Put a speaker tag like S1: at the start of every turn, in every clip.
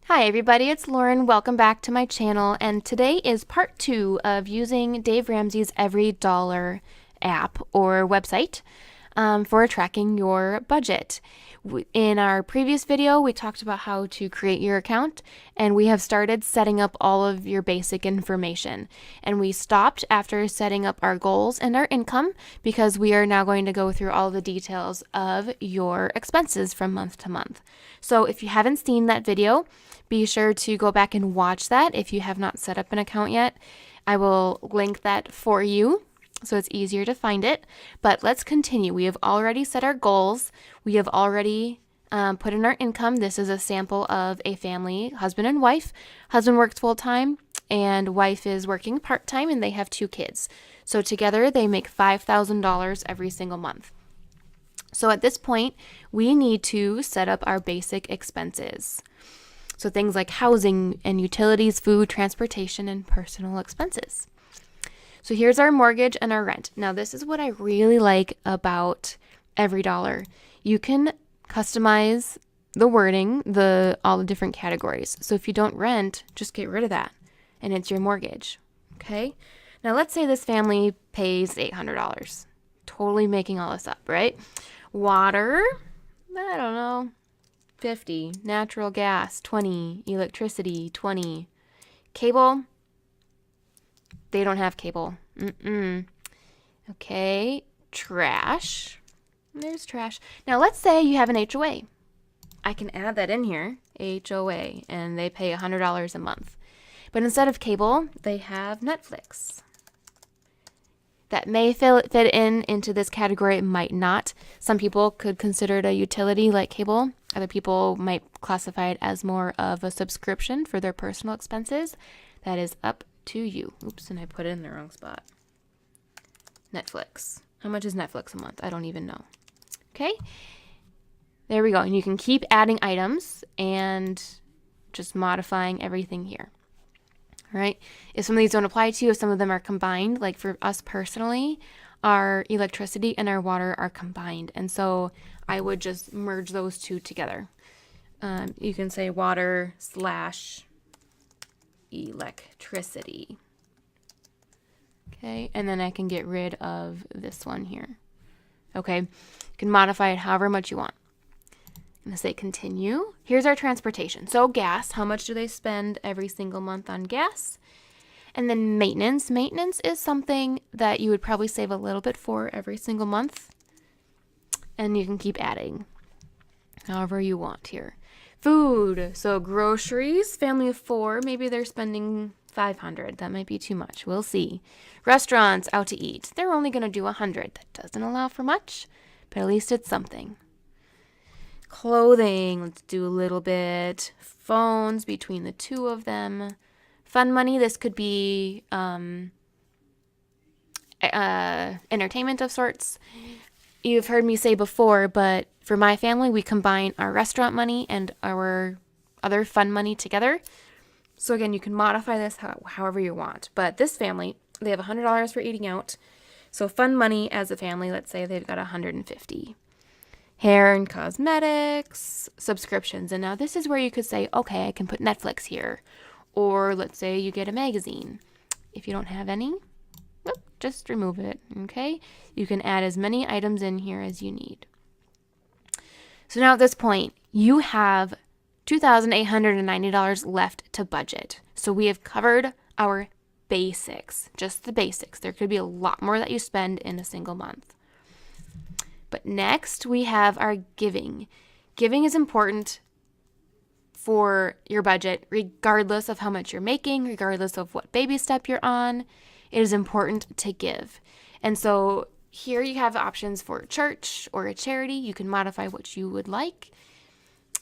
S1: Hi everybody, it's Lauren. Welcome back to my channel, and today is part 2 of using Dave Ramsey's EveryDollar app or website for tracking your budget. In our previous video, we talked about how to create your account, and we have started setting up all of your basic information. And we stopped after setting up our goals and our income because we are now going to go through all the details of your expenses from month to month. So if you haven't seen that video, be sure to go back and watch that if you have not set up an account yet. I will link that for you so it's easier to find it. But let's continue. We have already set our goals. We have already put in our income. This is a sample of a family, husband and wife. Husband works full-time and wife is working part-time, and they have 2 kids. So together they make $5,000 every single month. So at this point, we need to set up our basic expenses. So things like housing and utilities, food, transportation, and personal expenses. So here's our mortgage and our rent. Now this is what I really like about EveryDollar. You can customize the wording, all the different categories. So if you don't rent, just get rid of that and it's your mortgage. Okay? Now let's say this family pays $800. Totally making all this up, right? Water, I don't know, 50. Natural gas, 20. Electricity, 20. Cable, they don't have cable. Okay. Trash. There's trash. Now let's say you have an HOA. I can add that in here, HOA, and they pay $100 a month. But instead of cable, they have Netflix. That may fit into this category, it might not. Some people could consider it a utility like cable. Other people might classify it as more of a subscription for their personal expenses. That is up to you. Oops, and I put it in the wrong spot. Netflix. How much is Netflix a month? I don't even know. Okay, there we go. And you can keep adding items and just modifying everything here. All right. If some of these don't apply to you, if some of them are combined, like for us personally, our electricity and our water are combined. And so I would just merge those two together. You can say water / electricity. Okay. And then I can get rid of this one here. Okay. You can modify it however much you want. I'm going to say continue. Here's our transportation. So gas, how much do they spend every single month on gas? And then maintenance. Maintenance is something that you would probably save a little bit for every single month. And you can keep adding however you want here. Food. So groceries, family of 4, maybe they're spending $500. That might be too much. We'll see. Restaurants, out to eat. They're only going to do $100. That doesn't allow for much, but at least it's something. Clothing, let's do a little bit. Phones, between the 2 of them. Fun money, this could be entertainment of sorts. You've heard me say before, but for my family, we combine our restaurant money and our other fun money together. So again, you can modify this however you want. But this family, they have $100 for eating out. So fun money as a family, let's say they've got $150. Hair and cosmetics, subscriptions. And now this is where you could say, okay, I can put Netflix here. Or let's say you get a magazine. If you don't have any, just remove it, okay? You can add as many items in here as you need. So now at this point, you have $2,890 left to budget. So we have covered our basics, just the basics. There could be a lot more that you spend in a single month. But next, we have our giving. Giving is important for your budget, regardless of how much you're making, regardless of what baby step you're on. It is important to give. And so here you have options for a church or a charity. You can modify what you would like.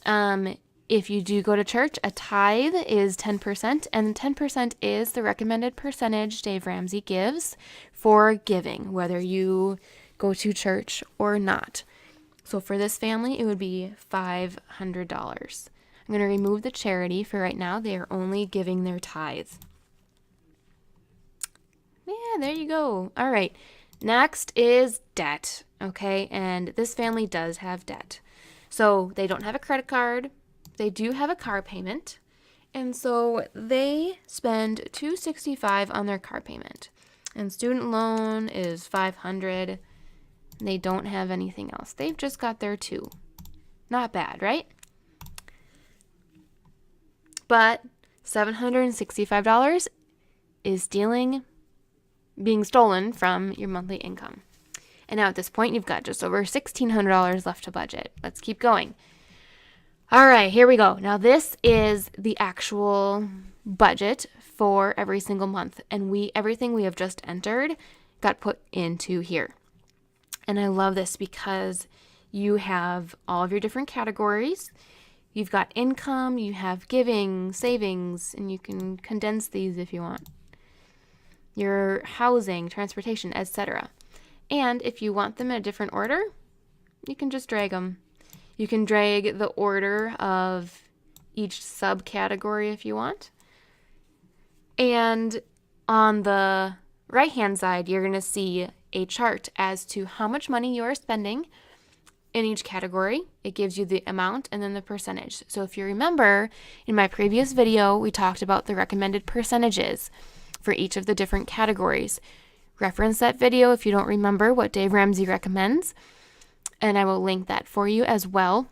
S1: If you do go to church, a tithe is 10%, and 10% is the recommended percentage Dave Ramsey gives for giving, whether you go to church or not. So for this family, it would be $500. I'm going to remove the charity for right now. They are only giving their tithes. Yeah, there you go. All right. Next is debt. Okay. And this family does have debt. So they don't have a credit card. They do have a car payment. And so they spend $265 on their car payment. And student loan is $500. They don't have anything else. They've just got their $2. Not bad, right? But $765 is being stolen from your monthly income. And now at this point, you've got just over $1,600 left to budget. Let's keep going. All right, here we go. Now this is the actual budget for every single month. And everything we have just entered got put into here. And I love this because you have all of your different categories. You've got income, you have giving, savings, and you can condense these if you want. Your housing, transportation, etc. And if you want them in a different order, you can just drag them. You can drag the order of each subcategory if you want. And on the right-hand side, you're going to see a chart as to how much money you are spending in each category. It gives you the amount and then the percentage. So if you remember, in my previous video, we talked about the recommended percentages for each of the different categories. Reference that video if you don't remember what Dave Ramsey recommends, and I will link that for you as well.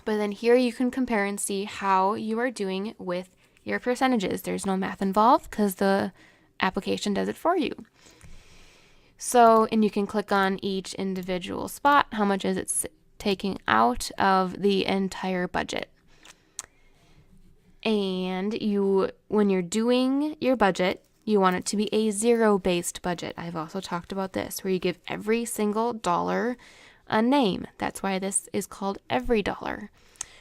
S1: But then here you can compare and see how you are doing with your percentages. There's no math involved because the application does it for you. So, and you can click on each individual spot. How much is it taking out of the entire budget? And when you're doing your budget, you want it to be a zero-based budget. I've also talked about this, where you give every single dollar a name. That's why this is called EveryDollar.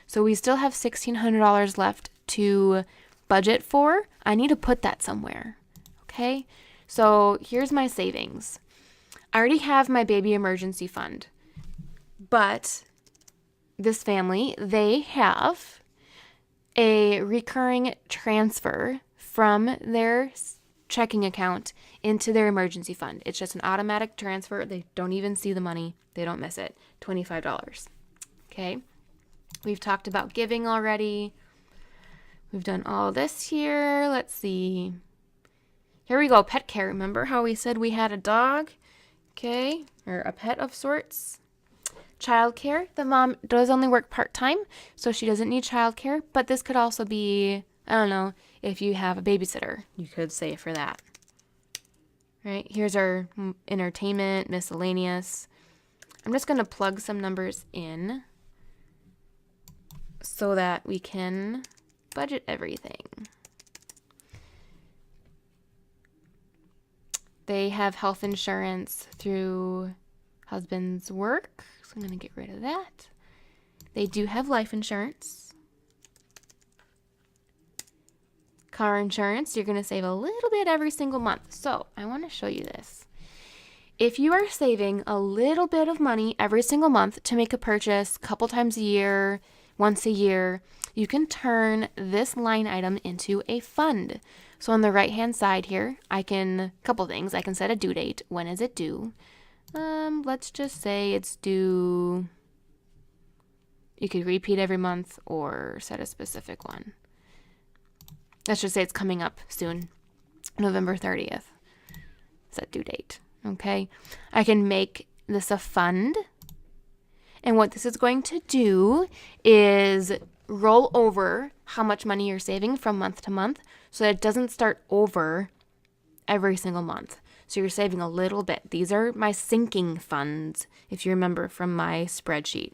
S1: So we still have $1,600 left to budget for. I need to put that somewhere. Okay? So here's my savings. I already have my baby emergency fund, but this family, they have a recurring transfer from their checking account into their emergency fund. It's just an automatic transfer. They don't even see the money. They don't miss it. $25. Okay. We've talked about giving already. We've done all this here. Let's see. Here we go. Pet care. Remember how we said we had a dog? Okay. Or a pet of sorts. Childcare. The mom does only work part-time, so she doesn't need childcare. But this could also be, I don't know, if you have a babysitter, you could save for that. Right? Here's our entertainment, miscellaneous. I'm just going to plug some numbers in so that we can budget everything. They have health insurance through husband's work, so I'm going to get rid of that. They do have life insurance. Car insurance, you're going to save a little bit every single month. So I want to show you this. If you are saving a little bit of money every single month to make a purchase a couple times a year, once a year, you can turn this line item into a fund. So on the right-hand side here, couple things. I can set a due date. When is it due? Let's just say it's due. You could repeat every month or set a specific one. Let's just say it's coming up soon, November 30th. Set due date. Okay. I can make this a fund. And what this is going to do is roll over how much money you're saving from month to month so that it doesn't start over every single month. So you're saving a little bit. These are my sinking funds, if you remember from my spreadsheet.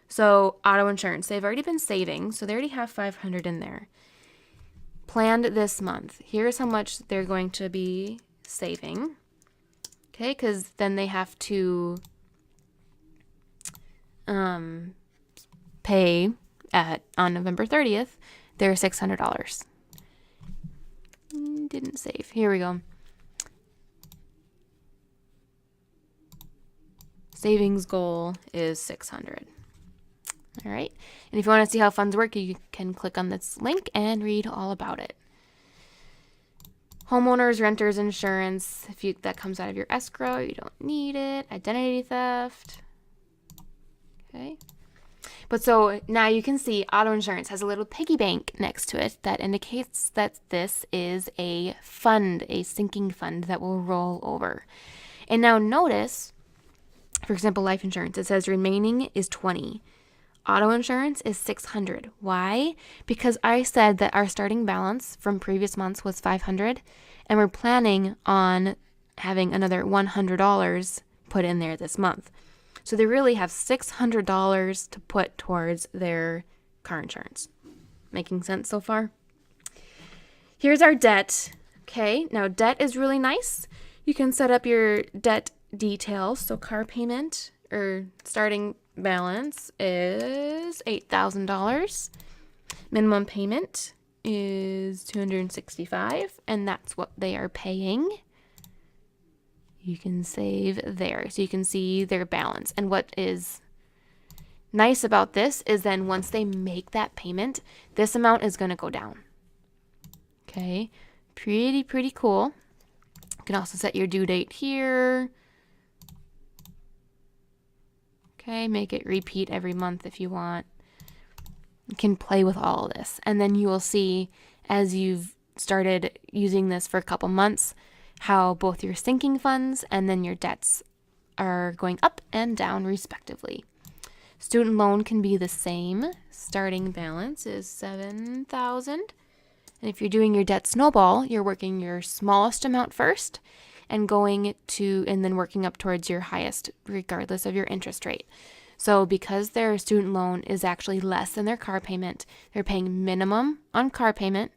S1: So auto insurance, they've already been saving, so they already have $500 in there. Planned this month. Here's how much they're going to be saving. Okay, because then they have to pay on November 30th their $600. Didn't save. Here we go. Savings goal is $600. All right. And if you want to see how funds work, you can click on this link and read all about it. Homeowners, renters insurance, that comes out of your escrow, you don't need it. Identity theft. Okay. But so now you can see auto insurance has a little piggy bank next to it that indicates that this is a fund, a sinking fund that will roll over. And now notice, for example, life insurance, it says remaining is 20. Auto insurance is 600. Why? Because I said that our starting balance from previous months was 500, and we're planning on having another $100 put in there this month. So they really have $600 to put towards their car insurance. Making sense so far? Here's our debt. Okay, now debt is really nice. You can set up your debt details. So car payment or starting balance is $8,000. Minimum payment is $265, and that's what they are paying. You can save there so you can see their balance. And what is nice about this is then once they make that payment, this amount is going to go down. Okay, pretty cool. You can also set your due date here. Okay, make it repeat every month if you want. You can play with all of this. And then you will see as you've started using this for a couple months, how both your sinking funds and then your debts are going up and down respectively. Student loan can be the same. Starting balance is $7,000. And if you're doing your debt snowball, you're working your smallest amount first and then working up towards your highest regardless of your interest rate. So because their student loan is actually less than their car payment, they're paying minimum on car payment.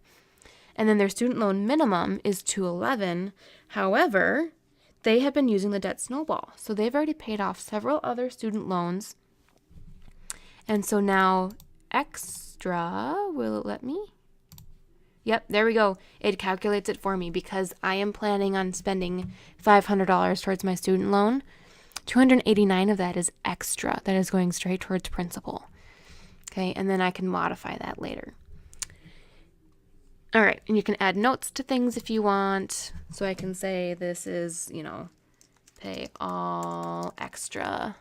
S1: And then their student loan minimum is $211. However, they have been using the debt snowball. So they've already paid off several other student loans. And so now extra, will it let me? Yep, there we go. It calculates it for me because I am planning on spending $500 towards my student loan. $289 of that is extra. That is going straight towards principal. Okay, and then I can modify that later. All right, and you can add notes to things if you want. So I can say this is, pay all extra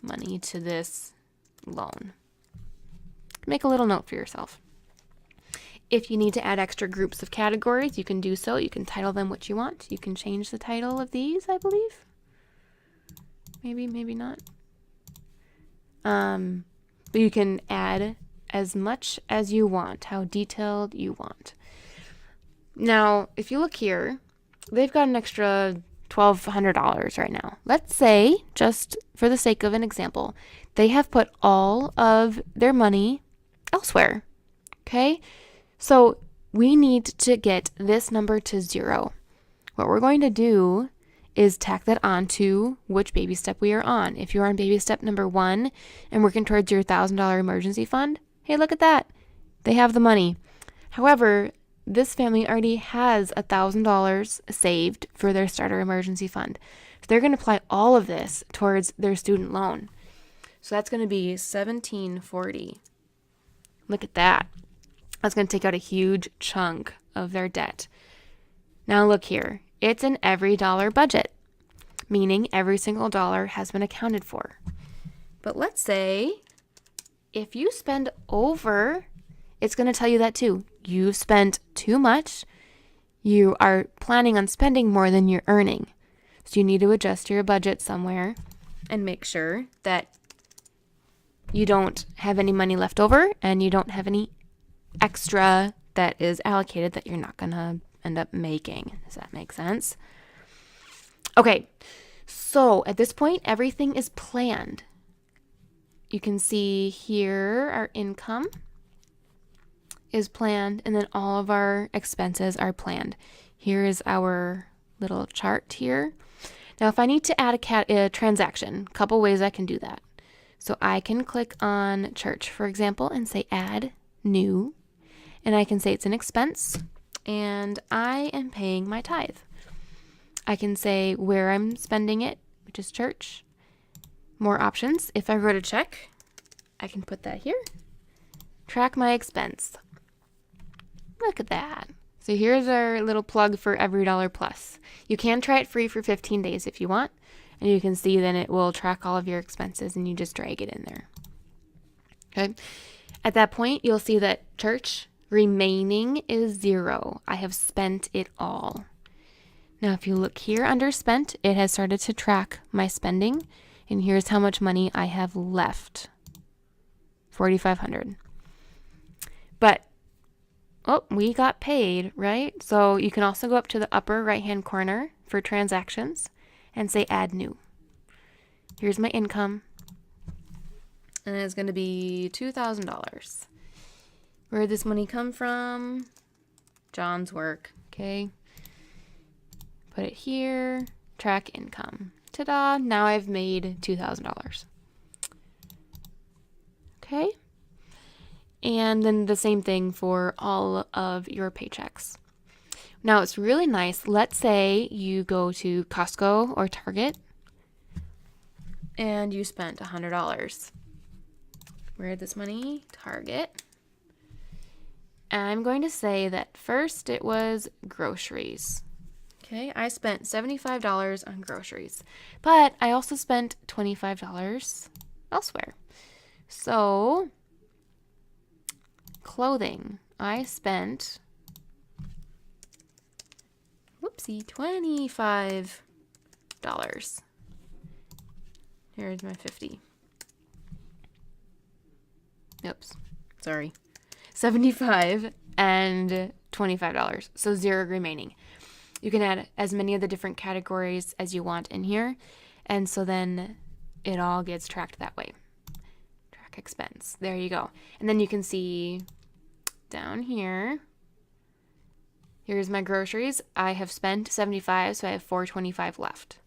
S1: money to this loan. Make a little note for yourself. If you need to add extra groups of categories, you can do so. You can title them what you want. You can change the title of these, I believe. Maybe not. But you can add as much as you want, how detailed you want. Now, if you look here, they've got an extra $1,200 right now. Let's say, just for the sake of an example, they have put all of their money elsewhere. Okay? So we need to get this number to 0. What we're going to do is tack that on to which baby step we are on. If you're on baby step number 1 and working towards your $1,000 emergency fund, hey, look at that. They have the money. However, this family already has $1,000 saved for their starter emergency fund. So they're going to apply all of this towards their student loan. So that's going to be $1,740. Look at that. That's going to take out a huge chunk of their debt. Now look here. It's an EveryDollar budget, meaning every single dollar has been accounted for. But let's say if you spend over, it's going to tell you that too. You've spent too much. You are planning on spending more than you're earning. So you need to adjust your budget somewhere and make sure that you don't have any money left over and you don't have any extra that is allocated that you're not going to end up making. Does that make sense? Okay, so at this point, everything is planned. You can see here our income is planned, and then all of our expenses are planned. Here is our little chart here. Now, if I need to add a transaction, a couple ways I can do that. So I can click on church, for example, and say add new, and I can say it's an expense, and I am paying my tithe. I can say where I'm spending it, which is church. More options. If I wrote a check, I can put that here. Track my expense. Look at that. So here's our little plug for EveryDollar Plus. You can try it free for 15 days if you want, and you can see then it will track all of your expenses and you just drag it in there. Okay. At that point, you'll see that church remaining is 0. I have spent it all. Now, if you look here under spent, it has started to track my spending. And here's how much money I have left. $4,500. But, oh, we got paid, right? So you can also go up to the upper right-hand corner for transactions and say add new. Here's my income. And it's going to be $2,000. Where did this money come from? John's work. Okay. Put it here. Track income. Ta-da! Now I've made $2,000. Okay. And then the same thing for all of your paychecks. Now it's really nice. Let's say you go to Costco or Target and you spent $100. Where did this money? Target. And I'm going to say that first it was groceries. Okay, I spent $75 on groceries, but I also spent $25 elsewhere. So, clothing, I spent, $25. Here's my 50. Oops, sorry. 75 and $25, so 0 remaining. You can add as many of the different categories as you want in here, and so then it all gets tracked that way. Track expense. There you go. And then you can see down here, here's my groceries. I have spent 75, so I have $425 left.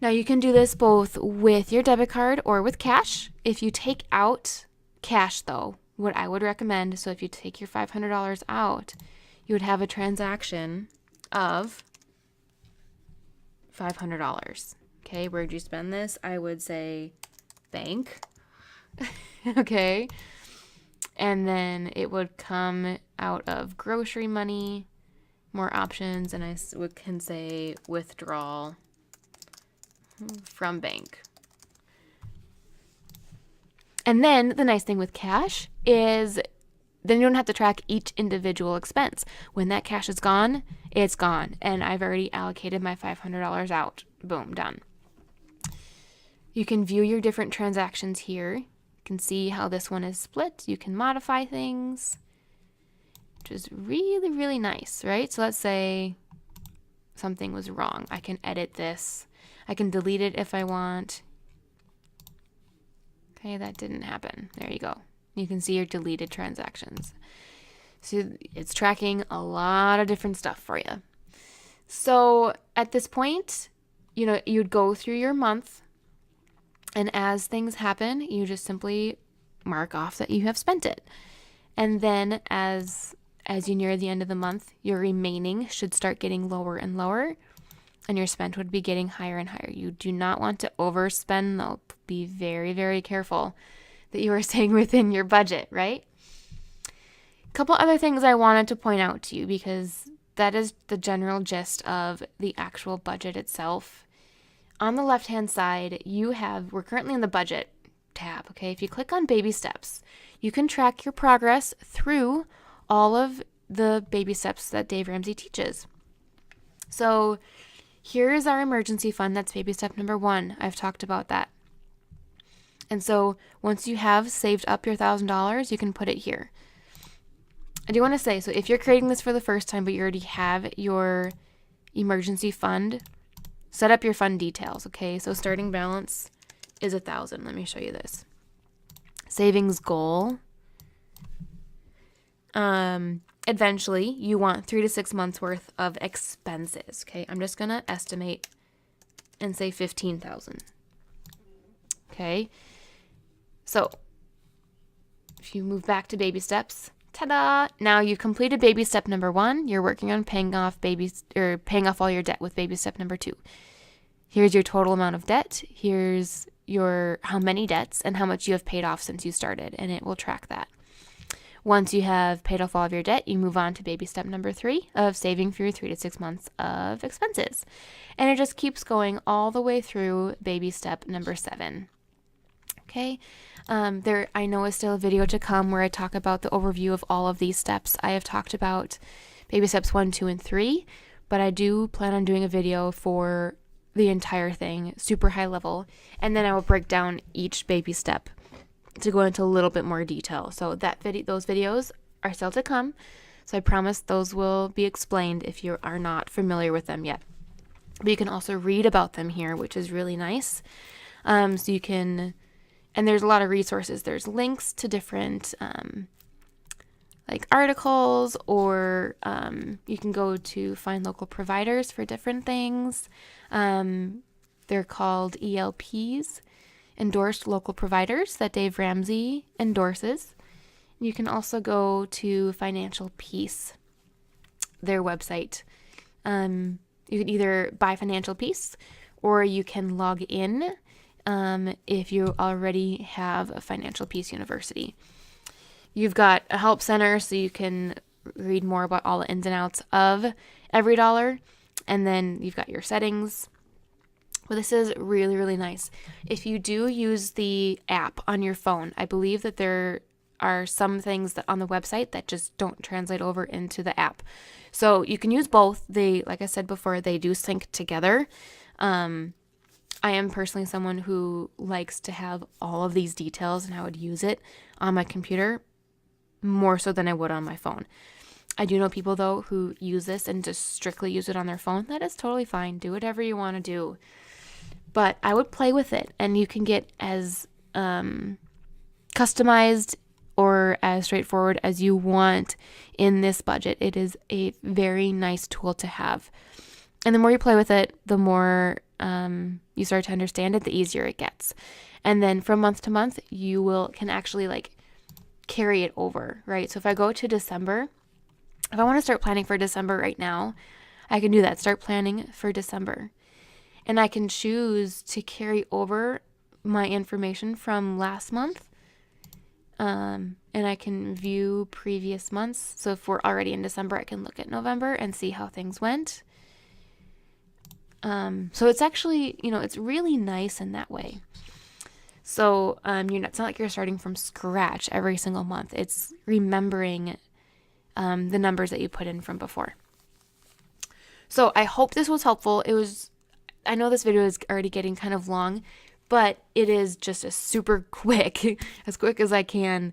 S1: Now you can do this both with your debit card or with cash. If you take out cash though, what I would recommend, so if you take your $500 out, you would have a transaction of $500. Okay, where'd you spend this? I would say bank. Okay. And then it would come out of grocery money, more options, and I can say withdrawal from bank. And then the nice thing with cash is then you don't have to track each individual expense. When that cash is gone, it's gone. And I've already allocated my $500 out. Boom, done. You can view your different transactions here. You can see how this one is split. You can modify things, which is really, really nice, right? So let's say something was wrong. I can edit this. I can delete it if I want. Okay, that didn't happen. There you go. You can see your deleted transactions. So it's tracking a lot of different stuff for you. So at this point, you'd go through your month, and as things happen, you just simply mark off that you have spent it. And then as you near the end of the month, your remaining should start getting lower and lower, and your spent would be getting higher and higher. You do not want to overspend, though. Be very, very careful that you are staying within your budget, right? A couple other things I wanted to point out to you, because that is the general gist of the actual budget itself. On the left-hand side, we're currently in the budget tab, okay? If you click on baby steps, you can track your progress through all of the baby steps that Dave Ramsey teaches. So here is our emergency fund. That's baby step number 1. I've talked about that. And so once you have saved up your $1,000, you can put it here. I do want to say, so if you're creating this for the first time, but you already have your emergency fund, set up your fund details, okay? So starting balance is $1,000. Let me show you this. Savings goal. Eventually, you want 3 to 6 months worth of expenses, okay? I'm just going to estimate and say $15,000. Okay? So, if you move back to baby steps, ta-da! Now you've completed baby step number 1. You're working on paying off all your debt with baby step number 2. Here's your total amount of debt. Here's your how many debts and how much you have paid off since you started, and it will track that. Once you have paid off all of your debt, you move on to baby step number 3 of saving for your 3 to 6 months of expenses. And it just keeps going all the way through baby step number 7. Okay, there I know is still a video to come where I talk about the overview of all of these steps. I have talked about baby steps 1, 2, and 3, but I do plan on doing a video for the entire thing, super high level, and then I will break down each baby step to go into a little bit more detail. So those videos are still to come. So I promise those will be explained if you are not familiar with them yet. But you can also read about them here, which is really nice. So you can, and there's a lot of resources. There's links to different like articles, or you can go to find local providers for different things. They're called ELPs, endorsed local providers, that Dave Ramsey endorses. You can also go to Financial Peace, their website. You can either buy Financial Peace, or you can log in if you already have a Financial Peace University. You've got a help center, so you can read more about all the ins and outs of EveryDollar, and then you've got your settings. Well, this is really, really nice. If you do use the app on your phone, I believe that there are some things that on the website that just don't translate over into the app. So you can use both. They, like I said before, they do sync together. I am personally someone who likes to have all of these details, and I would use it on my computer more so than I would on my phone. I do know people, though, who use this and just strictly use it on their phone. That is totally fine. Do whatever you want to do. But I would play with it, and you can get as customized or as straightforward as you want in this budget. It is a very nice tool to have. And the more you play with it, the more you start to understand it, the easier it gets. And then from month to month, you can actually like carry it over, right? So if I go to December, if I want to start planning for December right now, I can do that. Start planning for December. And I can choose to carry over my information from last month. And I can view previous months. So if we're already in December, I can look at November and see how things went. So it's actually, it's really nice in that way. So it's not like you're starting from scratch every single month. It's remembering the numbers that you put in from before. So I hope this was helpful. I know this video is already getting kind of long, but it is just a super quick, as quick as I can,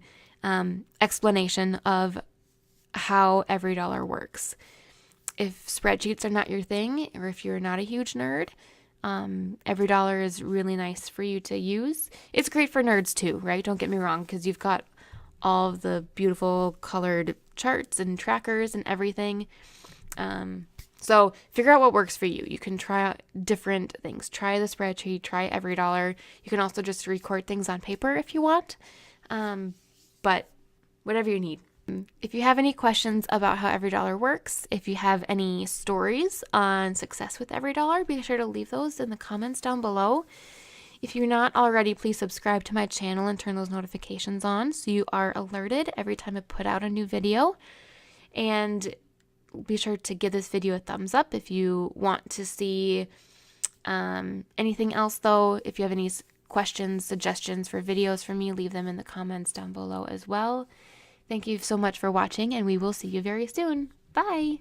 S1: explanation of how EveryDollar works. If spreadsheets are not your thing, or if you're not a huge nerd, EveryDollar is really nice for you to use. It's great for nerds too, right? Don't get me wrong, because you've got all of the beautiful colored charts and trackers and everything. So figure out what works for you. You can try out different things. Try the spreadsheet, try EveryDollar. You can also just record things on paper if you want, but whatever you need. If you have any questions about how EveryDollar works, if you have any stories on success with EveryDollar, be sure to leave those in the comments down below. If you're not already, please subscribe to my channel and turn those notifications on so you are alerted every time I put out a new video. And be sure to give this video a thumbs up if you want to see anything else, though. If you have any questions, suggestions for videos from me, leave them in the comments down below as well. Thank you so much for watching, and we will see you very soon. Bye!